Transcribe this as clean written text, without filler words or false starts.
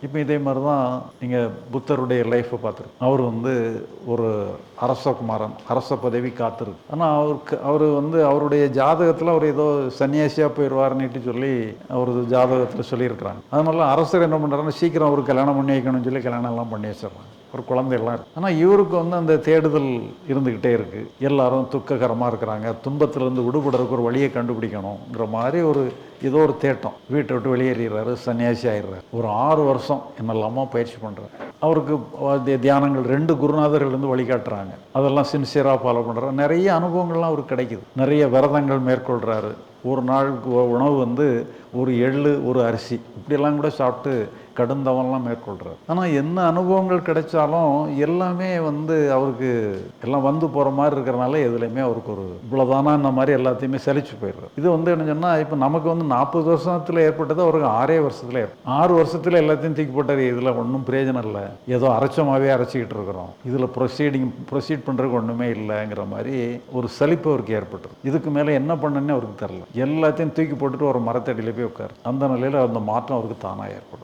இப்போ இதே மாதிரி தான் நீங்கள் புத்தருடைய லைஃப்பை பார்த்துருக்கு. அவர் வந்து ஒரு அரசகுமாரன், அரச பதவி காத்திருக்கு. ஆனால் அவர் வந்து அவருடைய ஜாதகத்தில் அவர் ஏதோ சன்னியாசியாக போயிடுவார்னுட்டு சொல்லி அவரது ஜாதகத்தில் சொல்லியிருக்கிறாங்க. அதனால அரசர் என்ன பண்ணுறாருன்னா சீக்கிரம் அவருக்கு கல்யாணம் பண்ணி வைக்கணும்னு சொல்லி கல்யாணம் எல்லாம் பண்ணி வச்சிடறாங்க. ஒரு குழந்தையெல்லாம் இருக்குது. ஆனால் இவருக்கு வந்து அந்த தேடுதல் இருந்துக்கிட்டே இருக்குது. எல்லாரும் துக்ககரமாக இருக்கிறாங்க, துன்பத்திலேருந்து விடுபடுறதுக்கு ஒரு வழியை கண்டுபிடிக்கணுங்கிற மாதிரி ஏதோ ஒரு தேட்டம். வீட்டை விட்டு வெளியேறாரு, சன்னியாசி ஆயிடுறாரு. ஒரு 6 வருஷம் என்னெல்லாமோ பயிற்சி பண்ணுறாரு. அவருக்கு தியானங்கள் 2 குருநாதர்கள் வந்து வழிகாட்டுறாங்க. அதெல்லாம் சின்சியராக ஃபாலோ பண்ணுறாரு. நிறைய அனுபவங்கள்லாம் அவருக்கு கிடைக்குது. நிறைய விரதங்கள் மேற்கொள்கிறாரு. ஒரு நாளுக்கு உணவு வந்து ஒரு எள்ளு, ஒரு அரிசி இப்படியெல்லாம் கூட சாப்பிட்டு கடுந்தவன்லாம் மேற்கொள்கிறார். ஆனால் என்ன அனுபவங்கள் கிடைச்சாலும் எல்லாமே வந்து அவருக்கு எல்லாம் வந்து போகிற மாதிரி இருக்கிறனால எதுலையுமே அவருக்கு ஒரு இவ்வளோதானா இந்த மாதிரி எல்லாத்தையுமே சலிச்சு போயிடுறாரு. இது வந்து என்ன சொன்னால் இப்போ நமக்கு வந்து 40 வருஷத்தில் ஏற்பட்டது அவருக்கு 6 வருஷத்தில் 6 வருஷத்தில் எல்லாத்தையும் தூக்கி போட்டார். இதில் ஒன்றும் பிரயோஜனம் இல்லை, ஏதோ அரைச்சமாகவே அரைச்சிக்கிட்டு இருக்கிறோம், இதில் ப்ரொசீட் பண்ணுறதுக்கு ஒன்றுமே இல்லைங்கிற மாதிரி ஒரு சலிப்பு அவருக்கு ஏற்பட்டுரு. இதுக்கு மேலே என்ன பண்ணுன்னு அவருக்கு தெரில. எல்லாத்தையும் தூக்கி போட்டுட்டு ஒரு மரத்தடியில் போய் உட்காரு. அந்த நிலையில் அந்த மாற்றம் அவருக்கு தானாக ஏற்படும்.